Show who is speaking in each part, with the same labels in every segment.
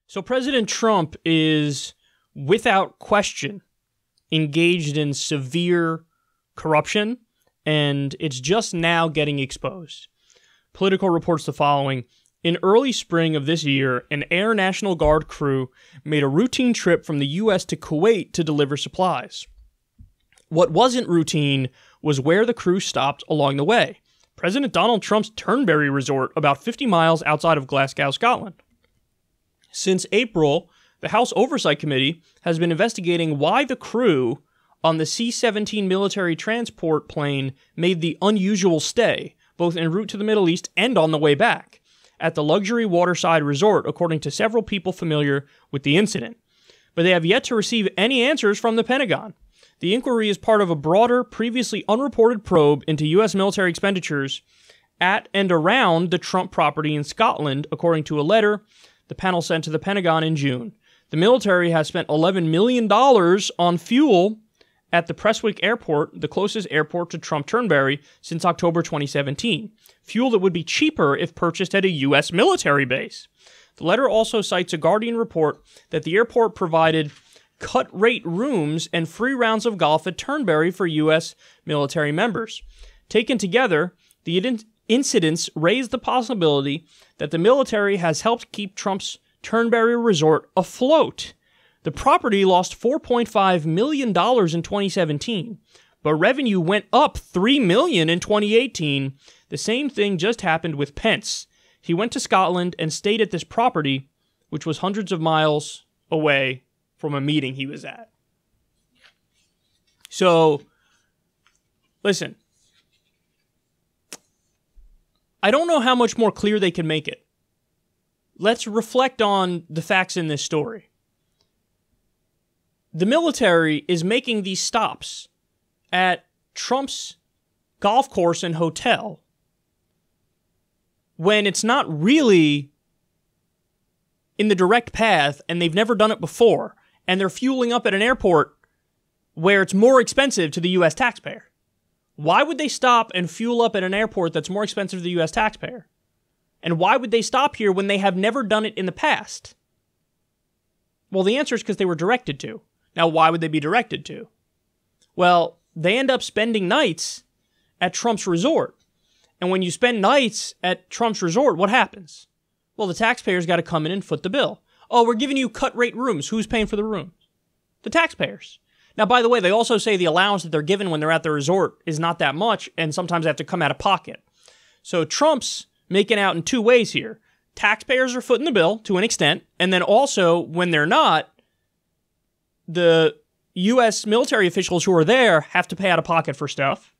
Speaker 1: So President Trump is, without question, engaged in severe corruption, and it's just now getting exposed. Politico reports the following. In early spring of this year, an Air National Guard crew made a routine trip from the U.S. to Kuwait to deliver supplies. What wasn't routine was where the crew stopped along the way. President Donald Trump's Turnberry Resort, about 50 miles outside of Glasgow, Scotland. Since April, the House Oversight Committee has been investigating why the crew on the C-17 military transport plane made the unusual stay, both en route to the Middle East and on the way back, at the luxury waterside resort, according to several people familiar with the incident. But they have yet to receive any answers from the Pentagon. The inquiry is part of a broader, previously unreported probe into U.S. military expenditures at and around the Trump property in Scotland, according to a letter the panel sent to the Pentagon in June. The military has spent $11 million on fuel at the Prestwick Airport, the closest airport to Trump Turnberry, since October 2017. Fuel that would be cheaper if purchased at a U.S. military base. The letter also cites a Guardian report that the airport provided cut-rate rooms and free rounds of golf at Turnberry for U.S. military members. Taken together, the incidents raise the possibility that the military has helped keep Trump's Turnberry Resort afloat. The property lost $4.5 million in 2017, but revenue went up $3 million in 2018. The same thing just happened with Pence. He went to Scotland and stayed at this property, which was hundreds of miles away from a meeting he was at. So, listen. I don't know how much more clear they can make it. Let's reflect on the facts in this story. The military is making these stops at Trump's golf course and hotel when it's not really in the direct path and they've never done it before, and they're fueling up at an airport where it's more expensive to the U.S. taxpayer. Why would they stop and fuel up at an airport that's more expensive to the U.S. taxpayer? And why would they stop here when they have never done it in the past? Well, the answer is because they were directed to. Now, why would they be directed to? Well, they end up spending nights at Trump's resort. And when you spend nights at Trump's resort, what happens? Well, the taxpayers got to come in and foot the bill. Oh, we're giving you cut-rate rooms. Who's paying for the rooms? The taxpayers. Now, by the way, they also say the allowance that they're given when they're at the resort is not that much, and sometimes they have to come out of pocket. So Trump's making out in two ways here. Taxpayers are footing the bill to an extent, and then also, when they're not, the U.S. military officials who are there have to pay out of pocket for stuff.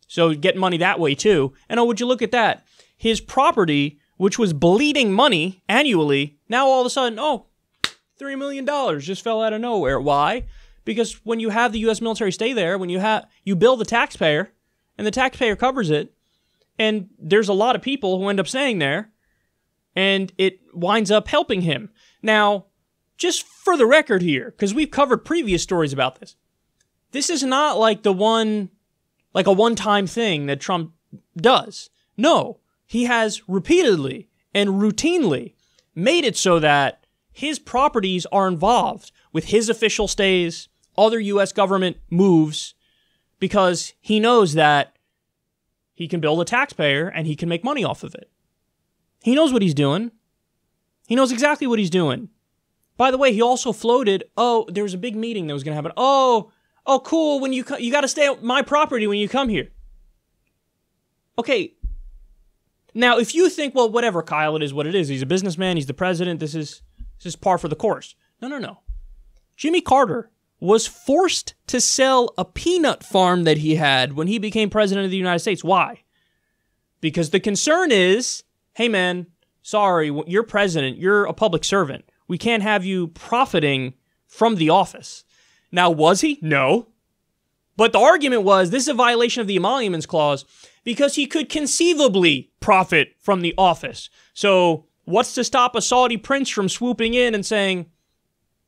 Speaker 1: So get money that way, too. And oh, would you look at that? His property, which was bleeding money annually, now all of a sudden, $3 million just fell out of nowhere. Why? Because when you have the U.S. military stay there, when you bill the taxpayer, and the taxpayer covers it, and there's a lot of people who end up staying there, and it winds up helping him. Now, just for the record here, because we've covered previous stories about this, this is not like a one-time thing that Trump does. No, he has repeatedly and routinely made it so that his properties are involved with his official stays, other U.S. government moves, because he knows that he can bill the taxpayer and he can make money off of it. He knows what he's doing. He knows exactly what he's doing. By the way, he also floated, there was a big meeting that was going to happen. Oh, cool, when you got to stay at my property when you come here. Okay. Now, if you think, well, whatever, Kyle, it is what it is. He's a businessman. He's the president. This is par for the course. No. Jimmy Carter was forced to sell a peanut farm that he had when he became president of the United States. Why? Because the concern is, hey, man, sorry, you're president. You're a public servant. We can't have you profiting from the office. Now, was he? No. But the argument was, this is a violation of the Emoluments Clause because he could conceivably profit from the office. So what's to stop a Saudi prince from swooping in and saying,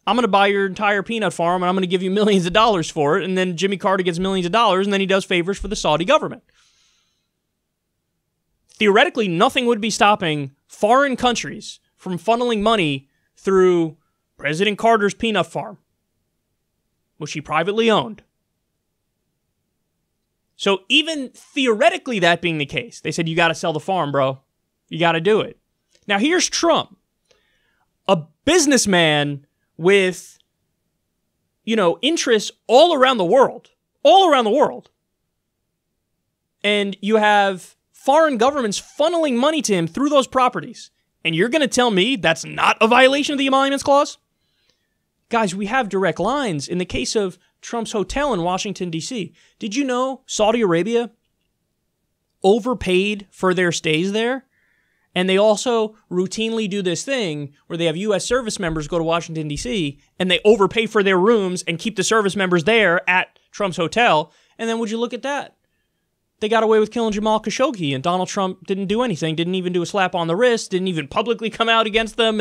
Speaker 1: I'm going to buy your entire peanut farm and I'm going to give you millions of dollars for it, and then Jimmy Carter gets millions of dollars and then he does favors for the Saudi government. Theoretically, nothing would be stopping foreign countries from funneling money through President Carter's peanut farm, which he privately owned. So even theoretically that being the case, they said, you got to sell the farm, bro. You got to do it. Now here's Trump, a businessman with, interests all around the world. And you have foreign governments funneling money to him through those properties. And you're going to tell me that's not a violation of the Emoluments Clause? Guys, we have direct lines. In the case of Trump's hotel in Washington, D.C., did you know Saudi Arabia overpaid for their stays there? And they also routinely do this thing where they have U.S. service members go to Washington, D.C., and they overpay for their rooms and keep the service members there at Trump's hotel. And then would you look at that? They got away with killing Jamal Khashoggi, and Donald Trump didn't do anything, didn't even do a slap on the wrist, didn't even publicly come out against them,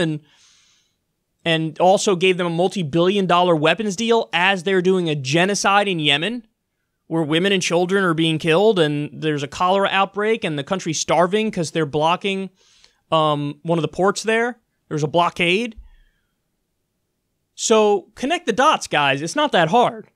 Speaker 1: and also gave them a multi-billion-dollar weapons deal as they're doing a genocide in Yemen, where women and children are being killed, and there's a cholera outbreak, and the country's starving because they're blocking one of the ports there. There's a blockade. So connect the dots, guys. It's not that hard.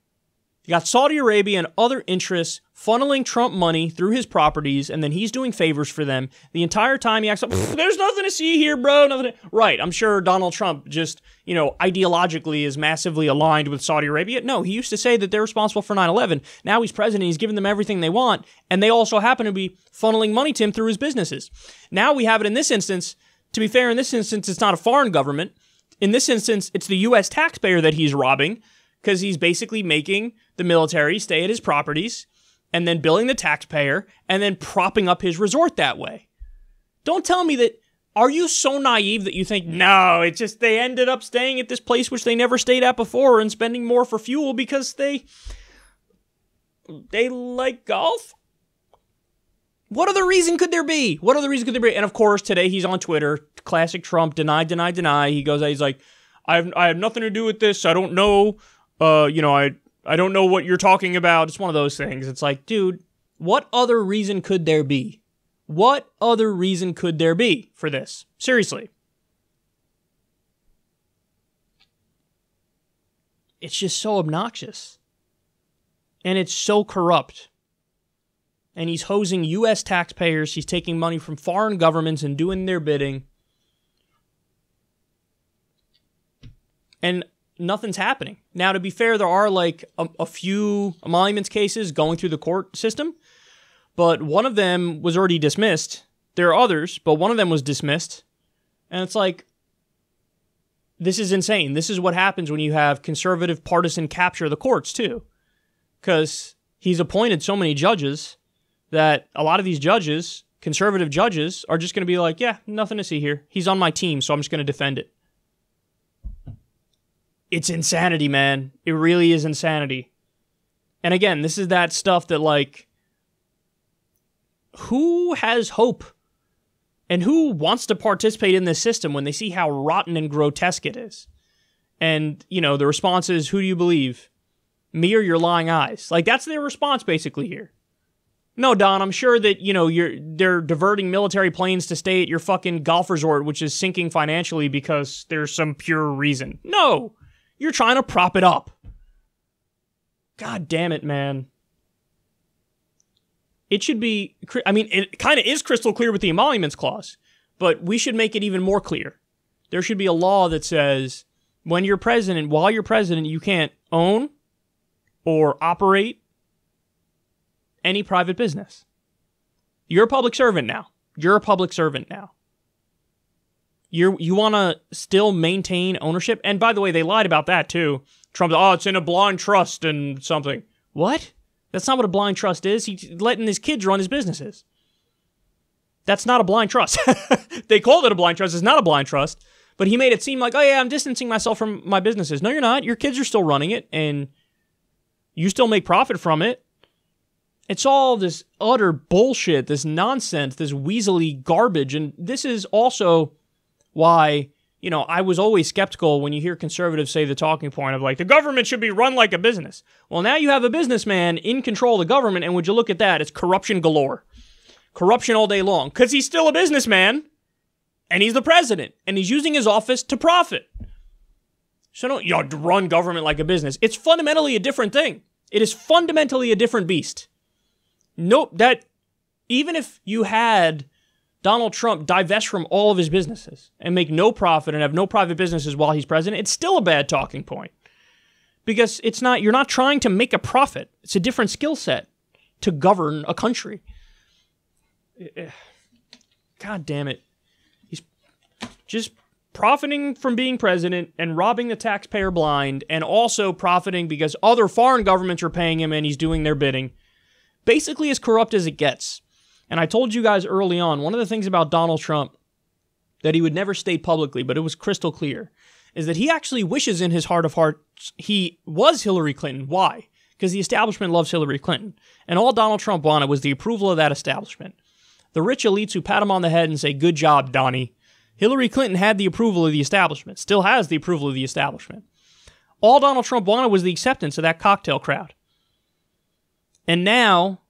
Speaker 1: You got Saudi Arabia and other interests funneling Trump money through his properties, and then he's doing favors for them. The entire time he acts like, there's nothing to see here, bro. Right, I'm sure Donald Trump just, ideologically is massively aligned with Saudi Arabia. No, he used to say that they're responsible for 9/11. Now he's president, he's giving them everything they want, and they also happen to be funneling money to him through his businesses. Now we have it in this instance. To be fair, in this instance, it's not a foreign government. In this instance, it's the U.S. taxpayer that he's robbing, because he's basically making the military stay at his properties and then billing the taxpayer and then propping up his resort that way. Don't tell me that, are you so naive that you think, no, it's just they ended up staying at this place which they never stayed at before and spending more for fuel because they like golf? What other reason could there be? And of course, today he's on Twitter, classic Trump, deny. He goes, he's like, I have nothing to do with this. I don't know. I don't know what you're talking about. It's one of those things. It's like, dude, what other reason could there be? What other reason could there be for this? Seriously. It's just so obnoxious. And it's so corrupt. And he's hosing U.S. taxpayers. He's taking money from foreign governments and doing their bidding. And nothing's happening. Now, to be fair, there are like a few emoluments cases going through the court system, but one of them was already dismissed. There are others, but one of them was dismissed. And it's like, this is insane. This is what happens when you have conservative partisan capture of the courts, too. Because he's appointed so many judges that a lot of these judges, conservative judges, are just going to be like, yeah, nothing to see here. He's on my team, so I'm just going to defend it. It's insanity, man. It really is insanity. And again, this is that stuff that, like, who has hope? And who wants to participate in this system when they see how rotten and grotesque it is? And, the response is, who do you believe? Me or your lying eyes? Like, that's their response basically here. No, Don, I'm sure that, they're diverting military planes to stay at your fucking golf resort, which is sinking financially because there's some pure reason. No! You're trying to prop it up. God damn it, man. It should be, it kind of is crystal clear with the Emoluments Clause, but we should make it even more clear. There should be a law that says, while you're president, you can't own or operate any private business. You're a public servant now. You want to still maintain ownership? And by the way, they lied about that too. Trump, it's in a blind trust and something. What? That's not what a blind trust is. He's letting his kids run his businesses. That's not a blind trust. They called it a blind trust. It's not a blind trust. But he made it seem like, oh yeah, I'm distancing myself from my businesses. No, you're not. Your kids are still running it, and you still make profit from it. It's all this utter bullshit, this nonsense, this weaselly garbage. And this is also why, I was always skeptical when you hear conservatives say the talking point of like, the government should be run like a business. Well, now you have a businessman in control of the government, and would you look at that? It's corruption galore. Corruption all day long. Because he's still a businessman, and he's the president, and he's using his office to profit. So don't run government like a business. It's fundamentally a different thing. It is fundamentally a different beast. Nope, that even if you had Donald Trump divest from all of his businesses and make no profit and have no private businesses while he's president, it's still a bad talking point. Because you're not trying to make a profit. It's a different skill set to govern a country. God damn it. He's just profiting from being president and robbing the taxpayer blind, and also profiting because other foreign governments are paying him and he's doing their bidding. Basically as corrupt as it gets. And I told you guys early on, one of the things about Donald Trump that he would never state publicly, but it was crystal clear, is that he actually wishes in his heart of hearts he was Hillary Clinton. Why? Because the establishment loves Hillary Clinton. And all Donald Trump wanted was the approval of that establishment. The rich elites who pat him on the head and say, good job, Donnie. Hillary Clinton had the approval of the establishment, still has the approval of the establishment. All Donald Trump wanted was the acceptance of that cocktail crowd. And now,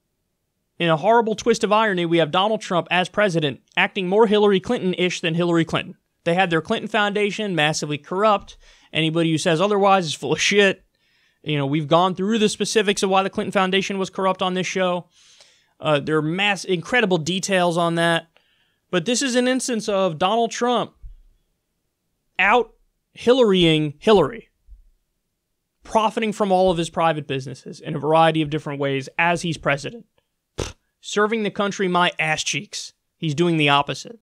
Speaker 1: in a horrible twist of irony, we have Donald Trump as president acting more Hillary Clinton-ish than Hillary Clinton. They had their Clinton Foundation, massively corrupt. Anybody who says otherwise is full of shit. You know, we've gone through the specifics of why the Clinton Foundation was corrupt on this show. There are incredible details on that. But this is an instance of Donald Trump out-Hillarying Hillary, profiting from all of his private businesses in a variety of different ways as he's president. Serving the country my ass cheeks. He's doing the opposite.